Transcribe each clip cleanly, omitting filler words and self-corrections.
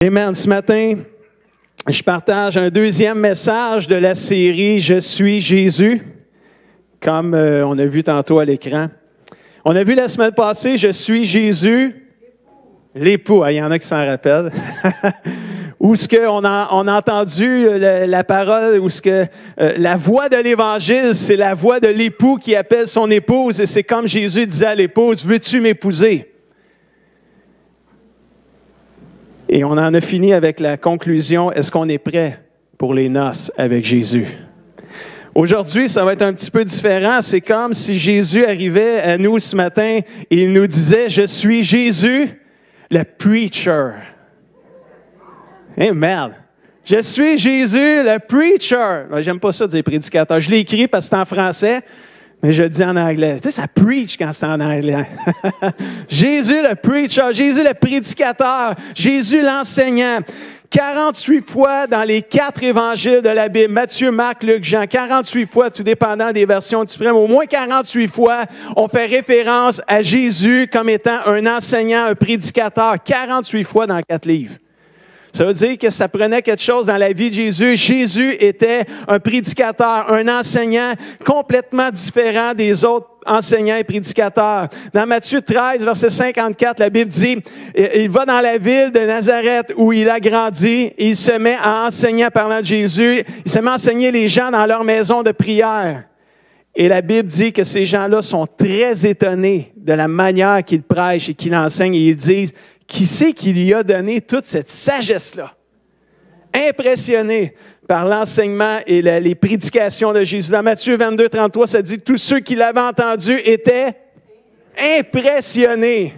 Amen. Ce matin, je partage un deuxième message de la série « Je suis Jésus », comme on a vu tantôt à l'écran. On a vu la semaine passée « Je suis Jésus », l'époux. Il y en a qui s'en rappellent. Où ce qu'on a entendu la parole, où ce que la voix de l'Évangile, c'est la voix de l'époux qui appelle son épouse. Et c'est comme Jésus disait à l'épouse, « Veux-tu m'épouser? » Et on en a fini avec la conclusion, est-ce qu'on est prêt pour les noces avec Jésus? Aujourd'hui, ça va être un petit peu différent. C'est comme si Jésus arrivait à nous ce matin et il nous disait, « Je suis Jésus, le preacher. » Hey, merde! Je suis Jésus, le preacher. J'aime pas ça dire prédicateur. Je l'ai écrit parce que c'est en français, mais je le dis en anglais. Tu sais, ça preach quand c'est en anglais. Jésus, le preacher. Jésus, le prédicateur. Jésus, l'enseignant. 48 fois dans les 4 évangiles de la Bible, Matthieu, Marc, Luc, Jean, 48 fois, tout dépendant des versions du suprême, au moins 48 fois, on fait référence à Jésus comme étant un enseignant, un prédicateur. 48 fois dans 4 livres. Ça veut dire que ça prenait quelque chose dans la vie de Jésus. Jésus était un prédicateur, un enseignant complètement différent des autres enseignants et prédicateurs. Dans Matthieu 13, verset 54, la Bible dit, il va dans la ville de Nazareth où il a grandi et il se met à enseigner en parlant de Jésus. Il se met à enseigner les gens dans leur maison de prière. Et la Bible dit que ces gens-là sont très étonnés de la manière qu'il prêche et qu'il enseigne et ils disent, qui c'est qui lui a donné toute cette sagesse-là? Impressionné par l'enseignement et les prédications de Jésus. Dans Matthieu 22, 33, ça dit « Tous ceux qui l'avaient entendu étaient impressionnés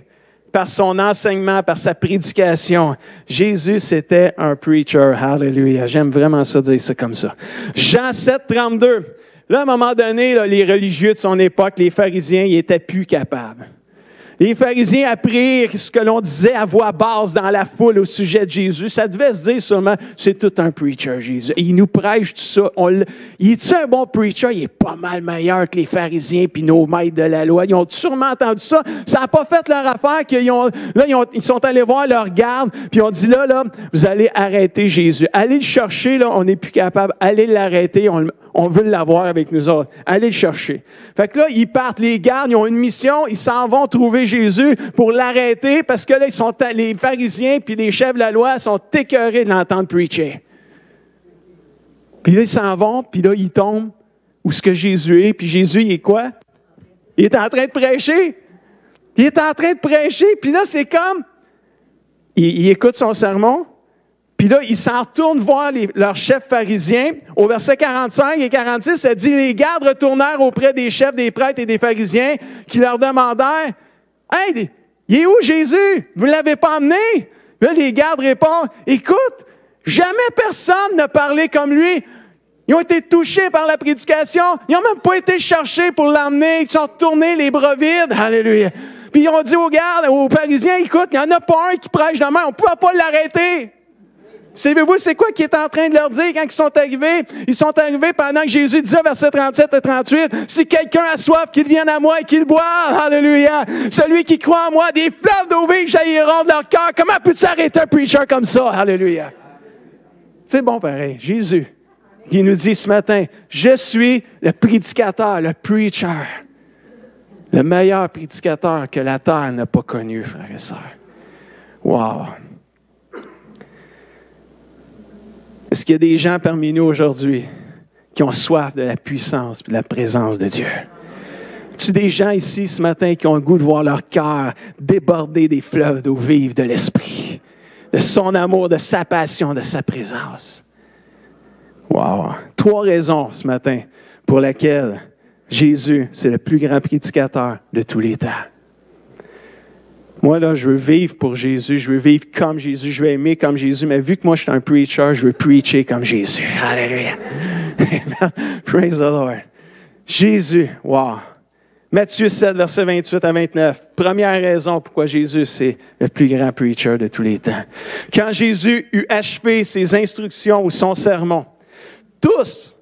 par son enseignement, par sa prédication. » Jésus, c'était un preacher. Hallelujah. J'aime vraiment ça dire ça comme ça. Jean 7, 32. Là, à un moment donné, là, les religieux de son époque, les pharisiens, ils n'étaient plus capables. Les pharisiens apprirent ce que l'on disait à voix basse dans la foule au sujet de Jésus. Ça devait se dire seulement, c'est tout un preacher, Jésus. Et il nous prêche tout ça. Il est-tu un bon preacher? Il est pas mal meilleur que les pharisiens puis nos maîtres de la loi. Ils ont sûrement entendu ça. Ça n'a pas fait leur affaire. Ils sont allés voir leur garde puis ils ont dit, là, vous allez arrêter Jésus. Allez le chercher, là, on n'est plus capable. Allez l'arrêter, on veut l'avoir avec nous autres. Allez le chercher. Fait que là, ils partent, les gardes, ils ont une mission, ils s'en vont trouver Jésus pour l'arrêter parce que là, les pharisiens puis les chefs de la loi sont écœurés de l'entendre preacher. Puis là, ils s'en vont, puis là, ils tombent où ce que Jésus est. Puis Jésus, il est quoi? Il est en train de prêcher. Il est en train de prêcher. Puis là, c'est comme, il écoute son sermon. Puis là, ils s'en retournent voir leurs chefs pharisiens. Au verset 45 et 46, ça dit, les gardes retournèrent auprès des chefs des prêtres et des pharisiens qui leur demandèrent, « Hey, il est où Jésus? Vous ne l'avez pas emmené? » Là, les gardes répondent, « Écoute, jamais personne n'a parlé comme lui. » Ils ont été touchés par la prédication. Ils n'ont même pas été cherchés pour l'emmener. Ils sont retournés les bras vides. Alléluia. Puis ils ont dit aux gardes, aux pharisiens, « Écoute, il n'y en a pas un qui prêche demain. On ne pourra pas l'arrêter. » Savez-vous, c'est quoi qu'il est en train de leur dire quand ils sont arrivés? Ils sont arrivés pendant que Jésus disait, versets 37 et 38, « Si quelqu'un a soif, qu'il vienne à moi et qu'il boive. Alléluia. Celui qui croit en moi, des fleuves d'eau vive jailliront de leur cœur. » Comment peux-tu arrêter un preacher comme ça? Alléluia. C'est bon pareil. Jésus, il nous dit ce matin, « Je suis le prédicateur, le preacher. » Le meilleur prédicateur que la terre n'a pas connu, frères et sœurs. Wow! Est-ce qu'il y a des gens parmi nous aujourd'hui qui ont soif de la puissance et de la présence de Dieu? As-tu des gens ici ce matin qui ont le goût de voir leur cœur déborder des fleuves d'eau vive de l'Esprit, de son amour, de sa passion, de sa présence? Wow! 3 raisons ce matin pour lesquelles Jésus, c'est le plus grand prédicateur de tous les temps. Moi, là, je veux vivre pour Jésus, je veux vivre comme Jésus, je veux aimer comme Jésus, mais vu que moi, je suis un preacher, je veux preacher comme Jésus. Alléluia. Praise the Lord. Jésus, wow. Matthieu 7, versets 28 à 29. Première raison pourquoi Jésus, c'est le plus grand preacher de tous les temps. Quand Jésus eut achevé ses instructions ou son sermon, tous,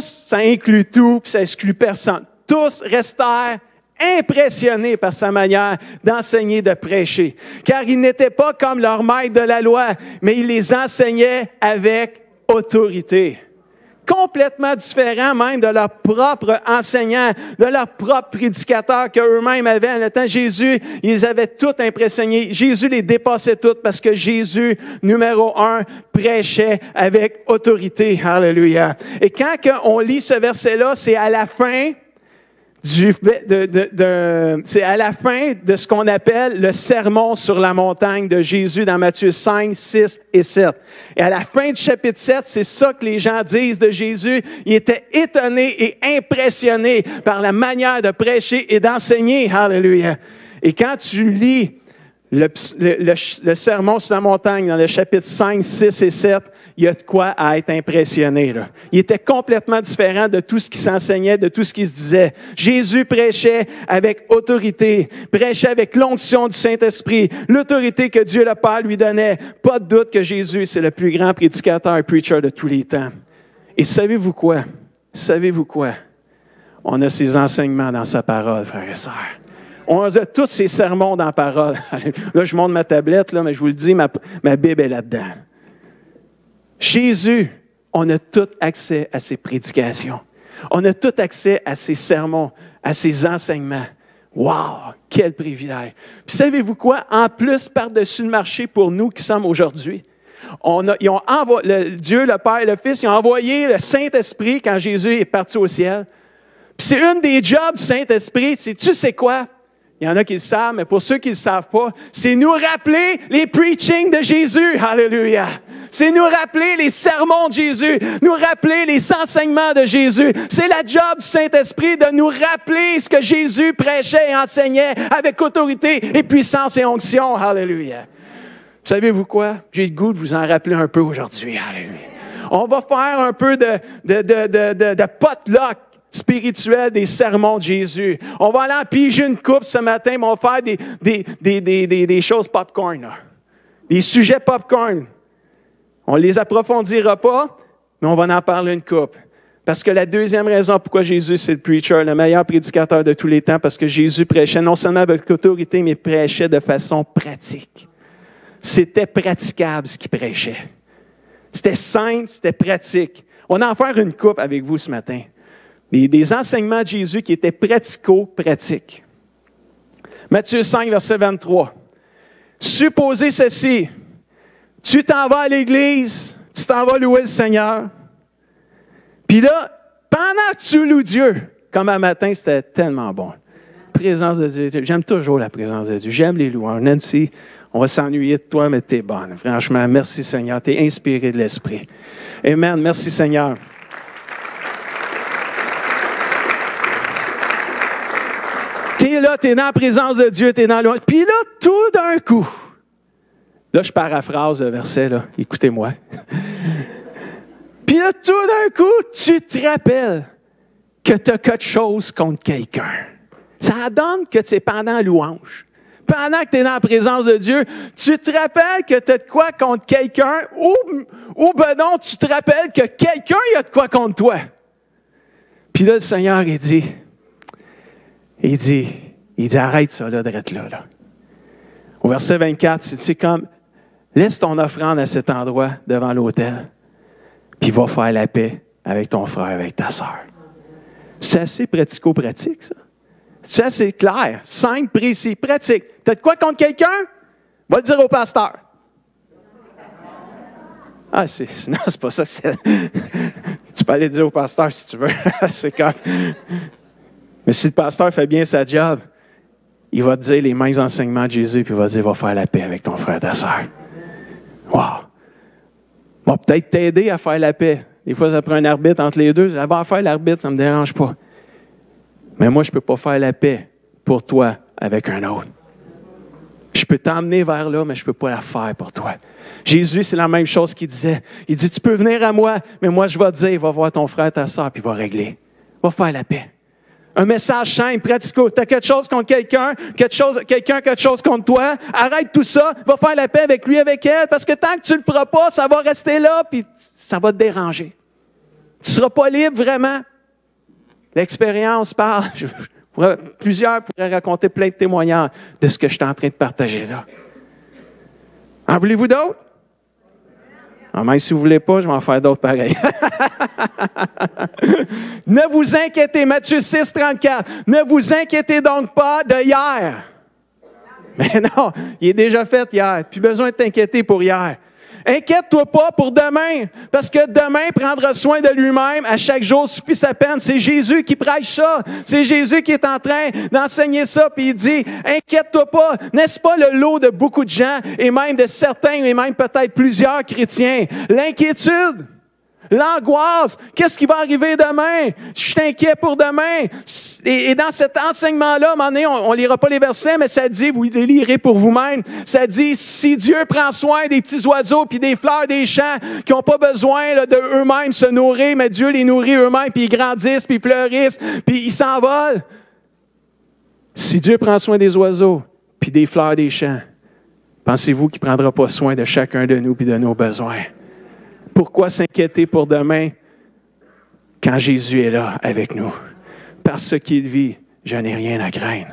ça inclut tout, puis ça exclut personne, tous restèrent impressionnés par sa manière d'enseigner, de prêcher. Car ils n'étaient pas comme leur maître de la loi, mais il les enseignait avec autorité. Complètement différents même de leurs propres enseignants, de leurs propres prédicateurs qu'eux-mêmes avaient. En étant Jésus, ils avaient tout impressionné. Jésus les dépassait tous parce que Jésus, numéro 1, prêchait avec autorité. Alléluia. Et quand on lit ce verset-là, c'est à la fin c'est à la fin de ce qu'on appelle le sermon sur la montagne de Jésus dans Matthieu 5, 6 et 7. Et à la fin du chapitre 7, c'est ça que les gens disent de Jésus. Ils étaient étonnés et impressionnés par la manière de prêcher et d'enseigner. Alléluia. Et quand tu lis le sermon sur la montagne dans le chapitre 5, 6 et 7, il y a de quoi à être impressionné, là. Il était complètement différent de tout ce qui s'enseignait, de tout ce qui se disait. Jésus prêchait avec autorité, prêchait avec l'onction du Saint-Esprit, l'autorité que Dieu le Père lui donnait. Pas de doute que Jésus, c'est le plus grand prédicateur et preacher de tous les temps. Et savez-vous quoi? Savez-vous quoi? On a ses enseignements dans sa parole, frères et sœurs. On a tous ses sermons dans la parole. Là, je monte ma tablette, là, mais je vous le dis, ma Bible est là-dedans. Jésus, on a tout accès à ses prédications. On a tout accès à ses sermons, à ses enseignements. Wow! Quel privilège! Puis savez-vous quoi? En plus, par-dessus le marché pour nous qui sommes aujourd'hui, Dieu, le Père et le Fils, ils ont envoyé le Saint-Esprit quand Jésus est parti au ciel. Puis c'est une des jobs du Saint-Esprit, tu sais quoi? Il y en a qui le savent, mais pour ceux qui ne le savent pas, c'est nous rappeler les preachings de Jésus. Alléluia! C'est nous rappeler les sermons de Jésus, nous rappeler les enseignements de Jésus. C'est la job du Saint-Esprit de nous rappeler ce que Jésus prêchait et enseignait avec autorité et puissance et onction. Alléluia! Savez-vous quoi? J'ai le goût de vous en rappeler un peu aujourd'hui. Alléluia! On va faire un peu de potluck spirituel des sermons de Jésus. On va aller en piger une coupe ce matin, mais on va faire des choses popcorn, là. Des sujets popcorn. On ne les approfondira pas, mais on va en parler une coupe. Parce que la deuxième raison pourquoi Jésus, c'est le preacher, le meilleur prédicateur de tous les temps, parce que Jésus prêchait non seulement avec autorité, mais prêchait de façon pratique. C'était praticable ce qu'il prêchait. C'était simple, c'était pratique. On va en faire une coupe avec vous ce matin. Des enseignements de Jésus qui étaient pratico-pratiques. Matthieu 5, verset 23. Supposez ceci. Tu t'en vas à l'église, tu t'en vas louer le Seigneur. Puis là, pendant que tu loues Dieu, comme un matin, c'était tellement bon. Présence de Dieu. J'aime toujours la présence de Dieu. J'aime les louanges. Nancy, on va s'ennuyer de toi, mais t'es bonne. Franchement, merci Seigneur. T'es inspiré de l'Esprit. Amen. Merci Seigneur. T'es là, t'es dans la présence de Dieu, t'es dans le... Puis là, tout d'un coup, là, je paraphrase le verset, là. Écoutez-moi. Puis là, tout d'un coup, tu te rappelles que tu as quelque chose contre quelqu'un. Ça donne que tu es pendant la louange. Pendant que tu es dans la présence de Dieu, tu te rappelles que tu as de quoi contre quelqu'un ou ben non, tu te rappelles que quelqu'un a de quoi contre toi. Puis là, le Seigneur, il dit, arrête ça, là, d'être là. Au verset 24, c'est comme, laisse ton offrande à cet endroit devant l'autel, puis va faire la paix avec ton frère, avec ta sœur. C'est assez pratico-pratique, ça. C'est assez clair, simple, précis, pratique. Tu as de quoi contre quelqu'un? Va le dire au pasteur. Ah, non, c'est pas ça. Tu peux aller le dire au pasteur si tu veux. C'est comme... Mais si le pasteur fait bien sa job, il va te dire les mêmes enseignements de Jésus, puis il va te dire, va faire la paix avec ton frère et ta sœur. Wow! Va peut-être t'aider à faire la paix. Des fois, ça prend un arbitre entre les deux. Elle va faire l'arbitre, ça ne me dérange pas. Mais moi, je ne peux pas faire la paix pour toi avec un autre. Je peux t'emmener vers là, mais je ne peux pas la faire pour toi. Jésus, c'est la même chose qu'il disait. Il dit, tu peux venir à moi, mais moi, je vais te dire, va voir ton frère, ta sœur, puis va régler. Va faire la paix. Un message simple, pratico. Tu as quelque chose contre quelqu'un a quelque chose contre toi, arrête tout ça, va faire la paix avec lui, avec elle, parce que tant que tu ne le feras pas, ça va rester là, puis ça va te déranger. Tu ne seras pas libre vraiment. L'expérience parle. Plusieurs pourraient raconter plein de témoignages de ce que je suis en train de partager là. En voulez-vous d'autres? Même si vous ne voulez pas, je vais en faire d'autres pareils. Ne vous inquiétez, Matthieu 6, 34. Ne vous inquiétez donc pas de hier. Mais non, il est déjà fait hier. Plus besoin de t'inquiéter pour hier. Inquiète-toi pas pour demain, parce que demain prendra soin de lui-même. À chaque jour suffit sa peine. C'est Jésus qui prêche ça. C'est Jésus qui est en train d'enseigner ça. Puis il dit, inquiète-toi pas. N'est-ce pas le lot de beaucoup de gens, et même de certains, et même peut-être plusieurs chrétiens? L'inquiétude, l'angoisse, qu'est-ce qui va arriver demain? Je suis inquiet pour demain. Et dans cet enseignement-là, à un moment donné, on ne lira pas les versets, mais ça dit, vous les lirez pour vous-même, ça dit, si Dieu prend soin des petits oiseaux puis des fleurs des champs qui n'ont pas besoin là, de eux-mêmes se nourrir, mais Dieu les nourrit eux-mêmes, puis ils grandissent, puis ils fleurissent, puis ils s'envolent. Si Dieu prend soin des oiseaux puis des fleurs des champs, pensez-vous qu'il ne prendra pas soin de chacun de nous puis de nos besoins? Pourquoi s'inquiéter pour demain quand Jésus est là avec nous? Parce ce qu'il vit, je n'ai rien à craindre.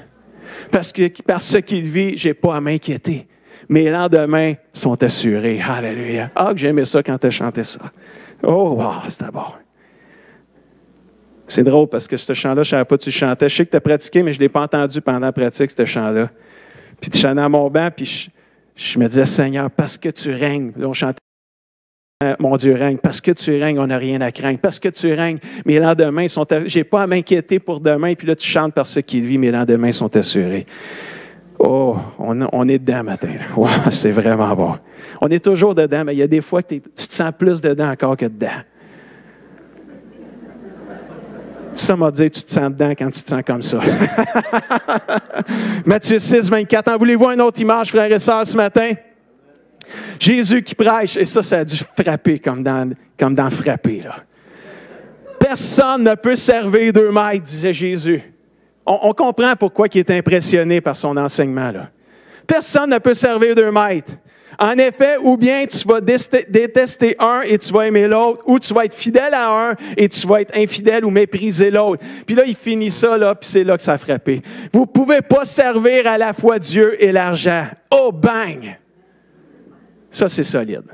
Parce ce qu'il vit, je n'ai pas à m'inquiéter. Mes lendemains sont assurés. Alléluia. Ah, que j'aimais ça quand tu as chanté ça. Oh, wow, c'était bon. C'est drôle parce que ce chant-là, je ne savais pas que tu chantais. Je sais que tu as pratiqué, mais je ne l'ai pas entendu pendant la pratique, ce chant-là. Puis tu chantais à mon banc, puis je me disais, Seigneur, parce que tu règnes. Là, on chantait. Mon Dieu règne. Parce que tu règnes, on n'a rien à craindre. Parce que tu règnes, mes lendemains sont assurés. Je n'ai pas à m'inquiéter pour demain. Puis là, tu chantes par ce qu'il vit, mes lendemains sont assurés. Oh, on est dedans matin. Wow, c'est vraiment bon. On est toujours dedans, mais il y a des fois que tu te sens plus dedans encore que dedans. Ça m'a dit, tu te sens dedans quand tu te sens comme ça. Matthieu 6, 24. En voulez-vous une autre image, frères et sœurs, ce matin? Jésus qui prêche, et ça a dû frapper comme dans frapper. Là. Personne ne peut servir 2 maîtres, disait Jésus. On comprend pourquoi il est impressionné par son enseignement. Là. Personne ne peut servir 2 maîtres. En effet, ou bien tu vas détester un et tu vas aimer l'autre, ou tu vas être fidèle à un et tu vas être infidèle ou mépriser l'autre. Puis là, il finit ça, là, puis c'est là que ça a frappé. Vous ne pouvez pas servir à la fois Dieu et l'argent. Oh, bang! Ça, c'est solide.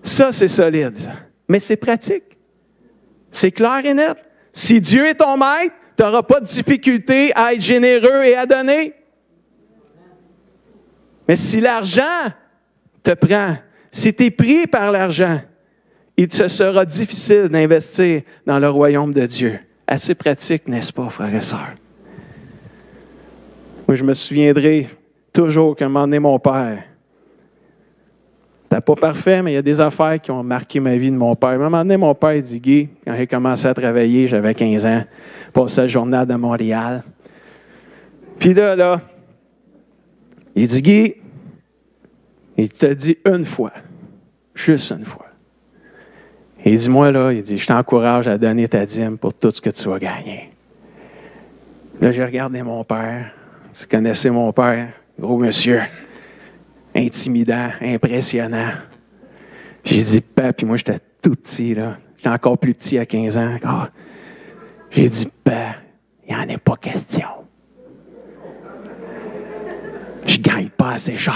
Ça, c'est solide. Mais c'est pratique. C'est clair et net. Si Dieu est ton maître, tu n'auras pas de difficulté à être généreux et à donner. Mais si l'argent te prend, si tu es pris par l'argent, il te sera difficile d'investir dans le royaume de Dieu. Assez pratique, n'est-ce pas, frères et sœurs? Moi, je me souviendrai toujours qu'à un moment donné, mon père, c'était pas parfait, mais il y a des affaires qui ont marqué ma vie de mon père. À un moment donné, mon père dit, Guy, quand j'ai commencé à travailler, j'avais 15 ans, passé le journal de Montréal. Puis là, il dit, Guy, il te dit une fois, juste une fois. Il dit, moi, là, il dit, je t'encourage à donner ta dîme pour tout ce que tu vas gagner. Là, j'ai regardé mon père. Vous connaissez mon père, gros monsieur, intimidant, impressionnant. J'ai dit, Père, puis moi, j'étais tout petit, là. J'étais encore plus petit à 15 ans. Encore. J'ai dit, Père, il n'y en a pas question. Je ne gagne pas assez cher.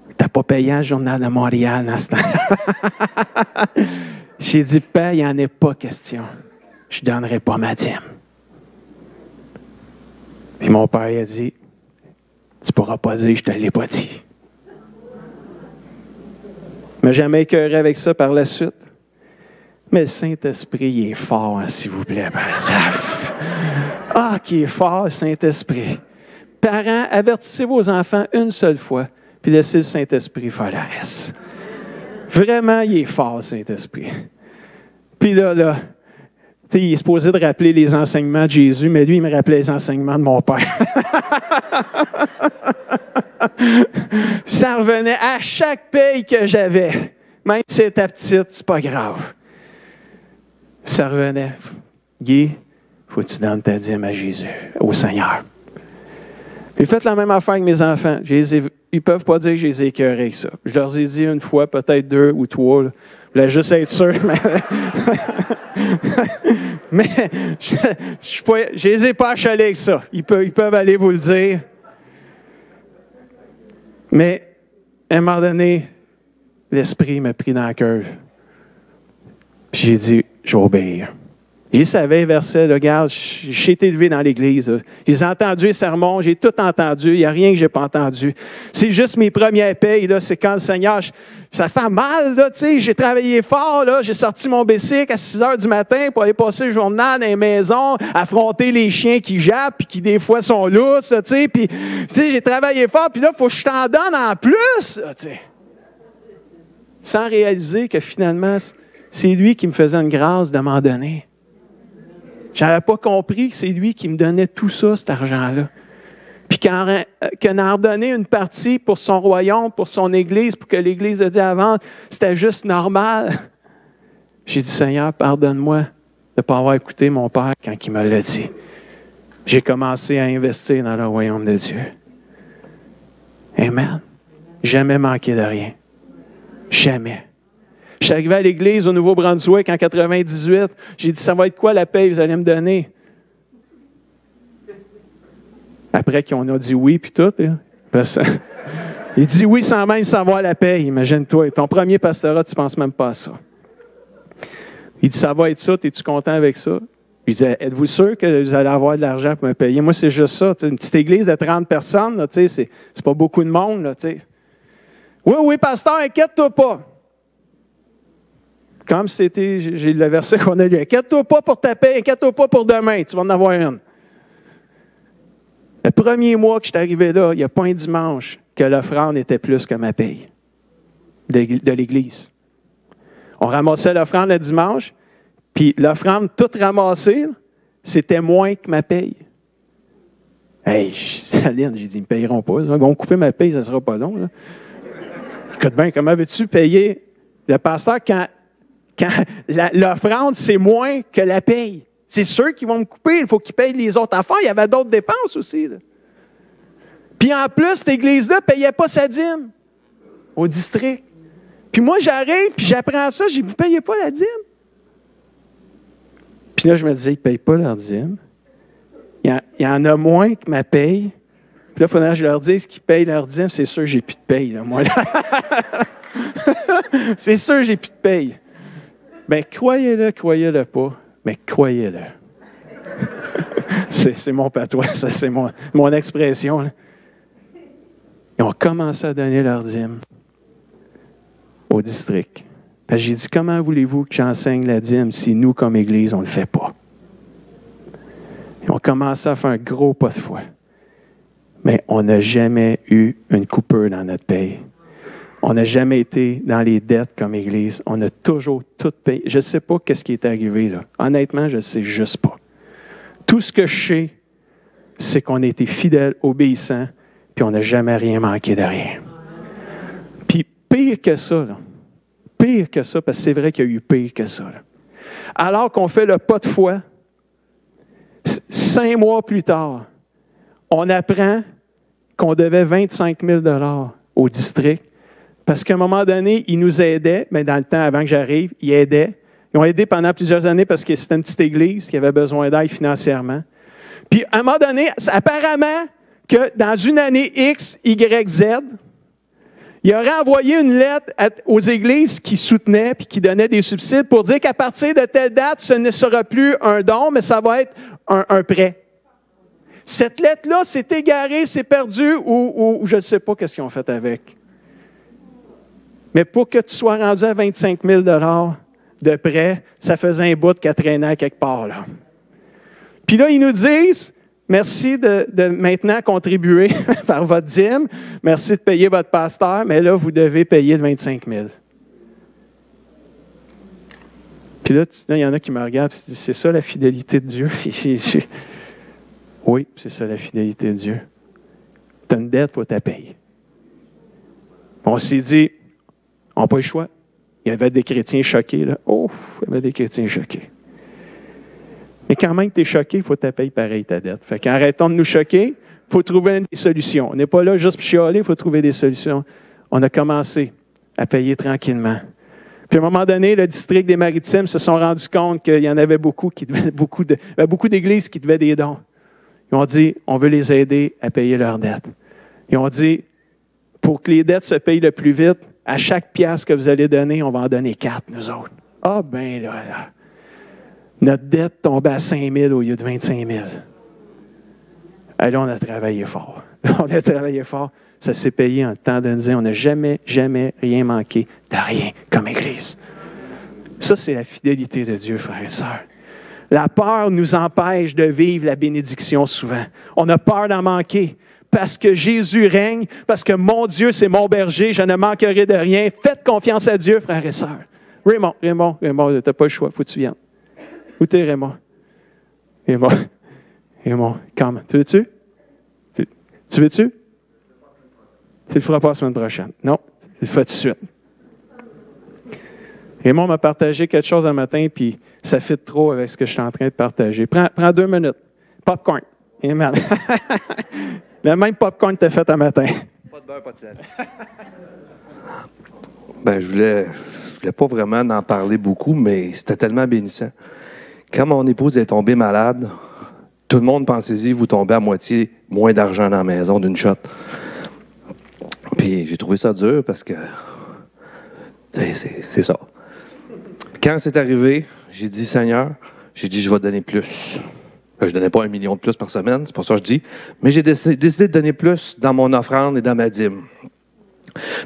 Tu n'as pas payé le journal de Montréal dans ce temps. J'ai dit, Père, il n'y en a pas question. Je ne donnerai pas ma dîme. Puis mon père il a dit, tu ne pourras pas dire, je ne te l'ai pas dit. Il ne m'a jamais écœuré avec ça par la suite. Mais le Saint-Esprit, il est fort, hein, s'il vous plaît. Ah, qui est fort, le Saint-Esprit. Parents, avertissez vos enfants une seule fois, puis laissez le Saint-Esprit faire la reste. Vraiment, il est fort, le Saint-Esprit. Puis là, il est supposé de rappeler les enseignements de Jésus, mais lui, il me rappelait les enseignements de mon père. Ça revenait à chaque paye que j'avais. Même si c'était petite, c'est pas grave. Ça revenait. Guy, faut que tu donnes ta dîme à Jésus, au Seigneur. J'ai fait la même affaire avec mes enfants. Ils ne peuvent pas dire que je les ai écœurés avec ça. Je leur ai dit une fois, peut-être 2 ou 3. Là. Je voulais juste être sûr. Mais Mais je les ai pas achalés avec ça. Ils peuvent aller vous le dire. Mais à un moment donné, l'Esprit m'a pris dans le cœur. Puis j'ai dit, je vais obéir. Il savait, verset, regarde, j'ai été élevé dans l'Église. J'ai entendu les sermons, j'ai tout entendu. Il n'y a rien que je n'ai pas entendu. C'est juste mes premières payes, là, c'est quand le Seigneur, ça fait mal, là, tu sais. J'ai travaillé fort, là, j'ai sorti mon bicycle à 6 heures du matin pour aller passer le journal dans les maisons, affronter les chiens qui jappent, puis qui des fois sont lousses, tu sais. Puis, tu sais, j'ai travaillé fort, puis là, il faut que je t'en donne en plus, là, tu sais. Sans réaliser que finalement, c'est lui qui me faisait une grâce de m'en donner. Je n'avais pas compris que c'est lui qui me donnait tout ça, cet argent-là. Puis qu'il en a redonné une partie pour son royaume, pour son Église, pour que l'Église de Dieu avance, c'était juste normal. J'ai dit, Seigneur, pardonne-moi de ne pas avoir écouté mon Père quand il me l'a dit. J'ai commencé à investir dans le royaume de Dieu. Amen. Jamais manqué de rien. Jamais. Je suis arrivé à l'église au Nouveau-Brunswick en 98. J'ai dit, ça va être quoi la paye que vous allez me donner? Après qu'on a dit oui, puis tout. Il dit oui sans même savoir la paye. Imagine-toi, ton premier pastorat, tu ne penses même pas à ça. Il dit, ça va être ça, es-tu content avec ça? Il disait, êtes-vous sûr que vous allez avoir de l'argent pour me payer? Moi, c'est juste ça. Une petite église de 30 personnes, là, c'est pas beaucoup de monde. Là, oui, pasteur, inquiète-toi pas. Comme c'était, j'ai le verset qu'on a lu. Inquiète-toi pas pour ta paix, inquiète-toi pas pour demain, tu vas en avoir une. Le premier mois que je suis arrivé là, il n'y a pas un dimanche que l'offrande était plus que ma paye de l'Église. On ramassait l'offrande le dimanche, puis l'offrande toute ramassée, c'était moins que ma paye. Hey, Aline, j'ai dit, ils ne me payeront pas. Ils vont couper ma paye, ça ne sera pas long. Là. Écoute bien, comment veux-tu payer le pasteur quand l'offrande, c'est moins que la paye? C'est sûr qu'ils vont me couper, il faut qu'ils payent les autres affaires. Il y avait d'autres dépenses aussi. Là. Puis en plus, cette église-là ne payait pas sa dîme au district. Puis moi, j'arrive, puis j'apprends ça, je dis, vous ne payez pas la dîme? Puis là, je me disais, ils ne payent pas leur dîme. Il y en a moins que ma paye. Puis là, il faudrait que je leur dise qu'ils payent leur dîme. C'est sûr que j'ai plus de paye, là, moi. Là. C'est sûr que j'ai plus de paye. Bien, croyez-le pas, mais croyez-le. c'est mon patois, ça, c'est mon expression. Là. Ils ont commencé à donner leur dîme au district. J'ai dit, comment voulez-vous que j'enseigne la dîme si nous, comme Église, on ne le fait pas? Ils ont commencé à faire un gros pas de foi. Mais on n'a jamais eu une coupure dans notre paye. On n'a jamais été dans les dettes comme Église. On a toujours tout payé. Je ne sais pas ce qui est arrivé là. Honnêtement, je ne sais juste pas. Tout ce que je sais, c'est qu'on a été fidèles, obéissants, puis on n'a jamais rien manqué de rien. Puis pire que ça, parce que c'est vrai qu'il y a eu pire que ça. Là. Alors qu'on fait le pas de foi, 5 mois plus tard, on apprend qu'on devait 25 000 $ au district parce qu'à un moment donné, ils nous aidaient, mais dans le temps avant que j'arrive, ils aidaient. Ils ont aidé pendant plusieurs années parce que c'était une petite église qui avait besoin d'aide financièrement. Puis à un moment donné, apparemment que dans une année X, Y, Z, il aurait envoyé une lettre aux églises qui soutenaient puis qui donnaient des subsides pour dire qu'à partir de telle date, ce ne sera plus un don, mais ça va être un prêt. Cette lettre-là s'est égarée, s'est perdue ou je ne sais pas qu'est-ce qu'ils ont fait avec. Mais pour que tu sois rendu à 25 000 $ de prêt, ça faisait un bout qu'elle traînait quelque part. Là. Puis là, ils nous disent, merci de maintenant contribuer par votre dîme, merci de payer votre pasteur, mais là, vous devez payer le 25 000. Puis là, il y en a qui me regardent et disent, c'est ça la fidélité de Dieu? Oui, c'est ça la fidélité de Dieu. Tu as une dette, il faut que tu la payes. On s'est dit, on n'a pas le choix. Il y avait des chrétiens choqués. Là. Oh, il y avait des chrétiens choqués. Mais quand même que tu es choqué, il faut que tu payes pareil ta dette. Fait qu'arrêtons de nous choquer, il faut trouver des solutions. On n'est pas là juste pour chialer, il faut trouver des solutions. On a commencé à payer tranquillement. Puis à un moment donné, le district des Maritimes se sont rendus compte qu'il y en avait beaucoup d'églises qui devaient des dons. Ils ont dit, on veut les aider à payer leurs dettes. Ils ont dit, pour que les dettes se payent le plus vite, à chaque pièce que vous allez donner, on va en donner 4, nous autres. Ah ben là. Notre dette tombait à 5 000 au lieu de 25 000. Et là, on a travaillé fort. On a travaillé fort. Ça s'est payé en temps de dire, on n'a jamais rien manqué de rien comme Église. Ça, c'est la fidélité de Dieu, frères et sœurs. La peur nous empêche de vivre la bénédiction souvent. On a peur d'en manquer. Parce que Jésus règne, parce que mon Dieu, c'est mon berger, je ne manquerai de rien. Faites confiance à Dieu, frères et sœurs. Raymond, tu n'as pas le choix, il faut que tu viennes. Où t'es, Raymond? Raymond, calme. Tu veux-tu? Tu veux-tu? Tu le feras pas la semaine prochaine. Non, tu le fais tout de suite. Raymond m'a partagé quelque chose un matin, puis ça fit trop avec ce que je suis en train de partager. Prends 2 minutes. Popcorn. Amen. Le même popcorn que tu as fait un matin. Pas de beurre, pas de sel. Je voulais pas vraiment en parler beaucoup, mais c'était tellement bénissant. Quand mon épouse est tombée malade, tout le monde, pensez-y, vous tombez à moitié moins d'argent dans la maison d'une shot. Puis j'ai trouvé ça dur parce que c'est ça. Quand c'est arrivé, j'ai dit, Seigneur, je vais te donner plus. Je ne donnais pas 1 million de plus par semaine, c'est pour ça que je dis. Mais j'ai décidé de donner plus dans mon offrande et dans ma dîme.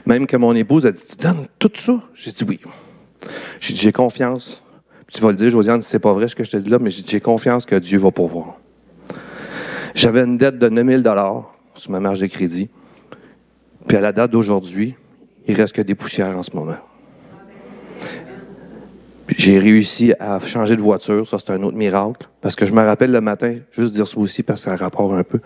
Même que mon épouse a dit, tu donnes tout ça? J'ai dit oui. J'ai dit, j'ai confiance. Puis tu vas le dire, Josiane, c'est pas vrai ce que je te dis là, mais j'ai dit, j'ai confiance que Dieu va pourvoir. J'avais une dette de 9 000 sur ma marge de crédit. Puis à la date d'aujourd'hui, il reste que des poussières en ce moment. J'ai réussi à changer de voiture, ça c'est un autre miracle, parce que je me rappelle le matin, juste dire ça aussi parce que ça a rapport un peu.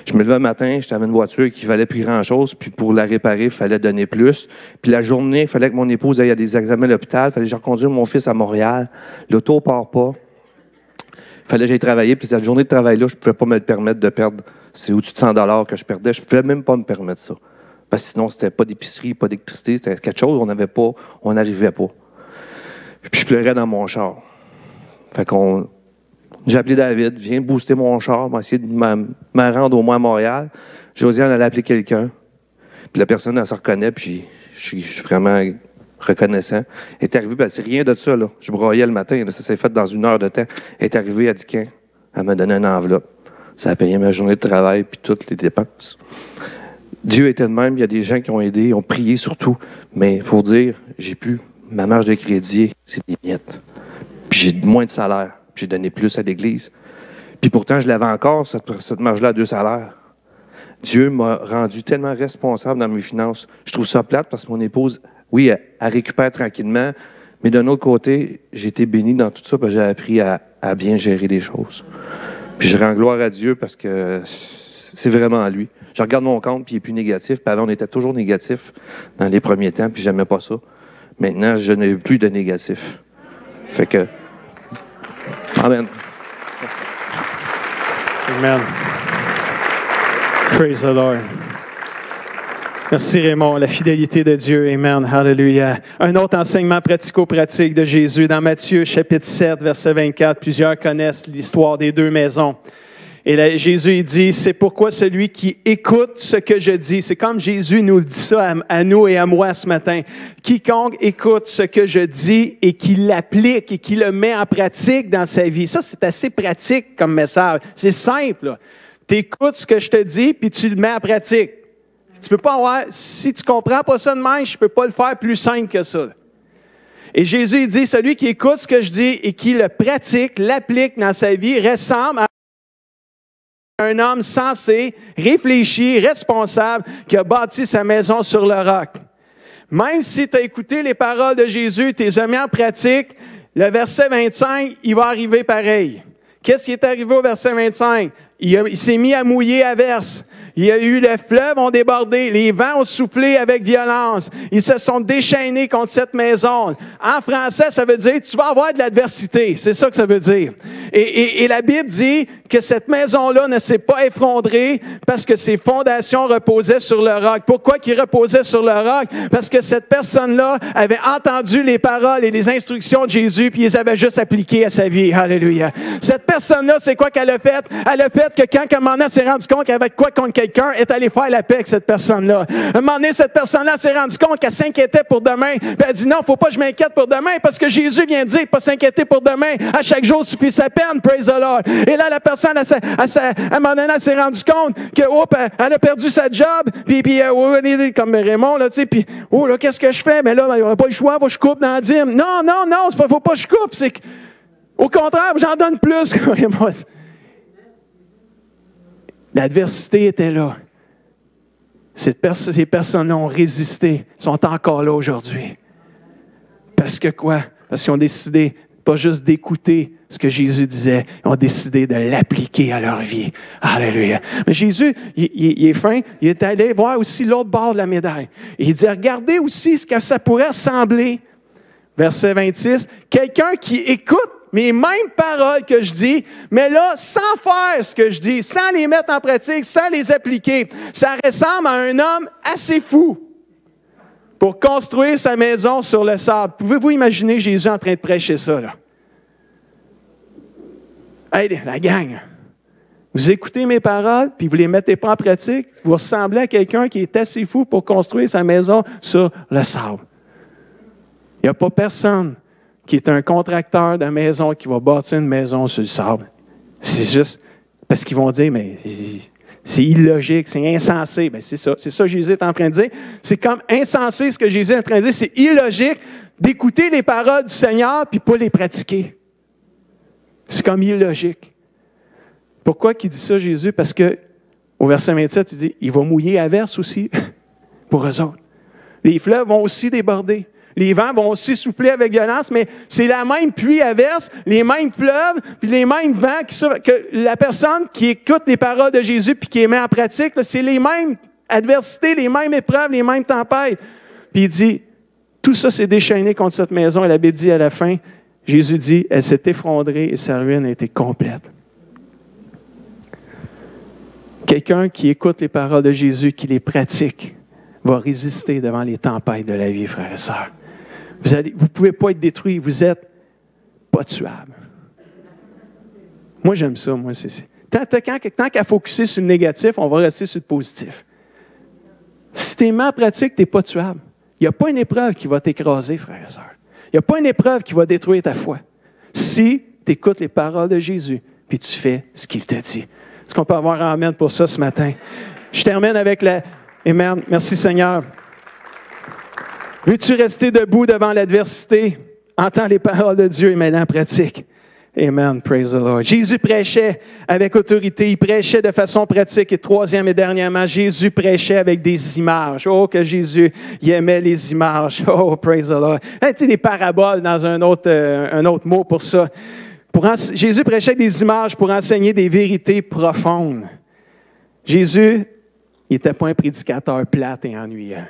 Je me levais le matin, j'avais une voiture qui valait plus grand-chose, puis pour la réparer, il fallait donner plus. Puis la journée, il fallait que mon épouse aille à des examens à l'hôpital, il fallait que je reconduise mon fils à Montréal, l'auto ne part pas. Il fallait que j'aille travailler, puis cette journée de travail-là, je ne pouvais pas me permettre de perdre, c'est au-dessus de 100 $ que je perdais, je ne pouvais même pas me permettre ça. Parce que sinon, c'était pas d'épicerie, pas d'électricité, c'était quelque chose, on n'arrivait pas. Puis je pleurais dans mon char. Fait j'ai appelé David, viens booster mon char, m'a essayé de me rendre au moins à Montréal. Josiane allait appeler quelqu'un. Puis la personne, elle se reconnaît, puis je suis vraiment reconnaissant. Elle est arrivée, ben c'est rien de ça, là. Je broyais le matin, là, ça s'est fait dans 1 heure de temps. Elle est arrivée, elle a dit qu'elle m'a donné une enveloppe. Ça a payé ma journée de travail, puis toutes les dépenses. Dieu était de même, il y a des gens qui ont aidé, ils ont prié surtout. Mais il faut dire, ma marge de crédit, c'est des miettes. Puis j'ai moins de salaire. J'ai donné plus à l'Église. Puis pourtant, je l'avais encore, cette marge-là, à 2 salaires. Dieu m'a rendu tellement responsable dans mes finances. Je trouve ça plate parce que mon épouse, oui, elle récupère tranquillement, mais d'un autre côté, j'ai été béni dans tout ça parce que j'ai appris à bien gérer les choses. Puis je rends gloire à Dieu parce que c'est vraiment à lui. Je regarde mon compte, puis il n'est plus négatif. Puis avant, on était toujours négatif dans les premiers temps, puis j'aimais pas ça. Maintenant, je n'ai plus de négatif. Fait que... Amen. Amen. Praise the Lord. Merci Raymond, la fidélité de Dieu. Amen. Hallelujah. Un autre enseignement pratico-pratique de Jésus dans Matthieu chapitre 7, verset 24. Plusieurs connaissent l'histoire des 2 maisons. Et là, Jésus, il dit, c'est pourquoi celui qui écoute ce que je dis, c'est comme Jésus nous le dit ça à nous et à moi ce matin. Quiconque écoute ce que je dis et qui l'applique et qui le met en pratique dans sa vie. Ça, c'est assez pratique comme message. C'est simple. Tu écoutes ce que je te dis puis tu le mets en pratique. Tu peux pas avoir, si tu comprends pas ça de même, je peux pas le faire plus simple que ça. Et Jésus, il dit, celui qui écoute ce que je dis et qui le pratique, l'applique dans sa vie, ressemble à un homme sensé, réfléchi, responsable, qui a bâti sa maison sur le roc. Même si tu as écouté les paroles de Jésus, tu les as mis en pratique, le verset 25, il va arriver pareil. Qu'est-ce qui est arrivé au verset 25? Il s'est mis à mouiller à verse. Il y a eu les fleuves ont débordé, les vents ont soufflé avec violence. Ils se sont déchaînés contre cette maison. En français, ça veut dire tu vas avoir de l'adversité. C'est ça que ça veut dire. Et la Bible dit que cette maison-là ne s'est pas effondrée parce que ses fondations reposaient sur le roc. Pourquoi qu'il reposait sur le roc? Parce que cette personne-là avait entendu les paroles et les instructions de Jésus, puis ils les avait juste appliquées à sa vie. Alléluia. Cette personne-là, c'est quoi qu'elle a fait? Elle a fait que quand un moment donné, elle s'est rendu compte qu'elle avait quoi contre quelqu'un, elle est allée faire la paix avec cette personne-là. Un moment donné, cette personne-là s'est rendue compte qu'elle s'inquiétait pour demain. Puis elle a dit non, faut pas que je m'inquiète pour demain parce que Jésus vient dire pas s'inquiéter pour demain. À chaque jour suffit sa peine, praise the Lord. Et là, la personne, à un moment donné, elle s'est rendue compte que, elle a perdu sa job, puis comme Raymond, là, tu sais, puis, là, qu'est-ce que je fais? Mais là, il n'y aura pas le choix, faut que je coupe dans la dîme. Non, faut pas que je coupe, c'est que, au contraire, j'en donne plus, comme Raymond. L'adversité était là. Ces personnes ont résisté, sont encore là aujourd'hui. Parce que quoi? Parce qu'ils ont décidé pas juste d'écouter ce que Jésus disait, ils ont décidé de l'appliquer à leur vie. Alléluia. Mais Jésus, il est fin, il est allé voir aussi l'autre bord de la médaille. Et il dit, regardez aussi ce que ça pourrait ressembler. Verset 26, quelqu'un qui écoute mes mêmes paroles que je dis, mais là, sans faire ce que je dis, sans les mettre en pratique, sans les appliquer, ça ressemble à un homme assez fou pour construire sa maison sur le sable. Pouvez-vous imaginer Jésus en train de prêcher ça, là? Hey, la gang, vous écoutez mes paroles, puis vous ne les mettez pas en pratique, vous ressemblez à quelqu'un qui est assez fou pour construire sa maison sur le sable. Il n'y a pas personne qui est un contracteur de maison qui va bâtir une maison sur le sable. C'est juste parce qu'ils vont dire, mais c'est illogique, c'est insensé. Bien, c'est ça que Jésus est en train de dire. C'est comme insensé ce que Jésus est en train de dire. C'est illogique d'écouter les paroles du Seigneur puis pas les pratiquer. C'est comme illogique. Pourquoi qu'il dit ça, Jésus? Parce que au verset 27, il dit, il va mouiller à verse aussi pour eux autres. Les fleuves vont aussi déborder. Les vents vont aussi souffler avec violence, mais c'est la même pluie à verse, les mêmes fleuves, puis les mêmes vents que la personne qui écoute les paroles de Jésus puis qui les met en pratique, là, c'est les mêmes adversités, les mêmes épreuves, les mêmes tempêtes. Puis il dit, tout ça s'est déchaîné contre cette maison, et la Bible dit à la fin, Jésus dit, elle s'est effondrée et sa ruine a été complète. Quelqu'un qui écoute les paroles de Jésus, qui les pratique, va résister devant les tempêtes de la vie, frères et sœurs. Vous ne pouvez pas être détruit, vous n'êtes pas tuable. Moi, j'aime ça. Tant qu'à focuser sur le négatif, on va rester sur le positif. Si tu es mis en pratique, tu n'es pas tuable. Il n'y a pas une épreuve qui va t'écraser, frères et sœurs. Il n'y a pas une épreuve qui va détruire ta foi. Si tu écoutes les paroles de Jésus, puis tu fais ce qu'il te dit. Est-ce qu'on peut avoir un amen pour ça ce matin? Je termine avec Amen. Merci Seigneur. Veux-tu rester debout devant l'adversité? Entends les paroles de Dieu et mets-les en pratique. Amen. Praise the Lord. Jésus prêchait avec autorité. Il prêchait de façon pratique. Et troisième et dernièrement, Jésus prêchait avec des images. Oh, que Jésus, il aimait les images. Oh, praise the Lord. Tu sais, des paraboles dans un autre mot pour ça. Jésus prêchait des images pour enseigner des vérités profondes. Jésus, il n'était pas un prédicateur plate et ennuyant.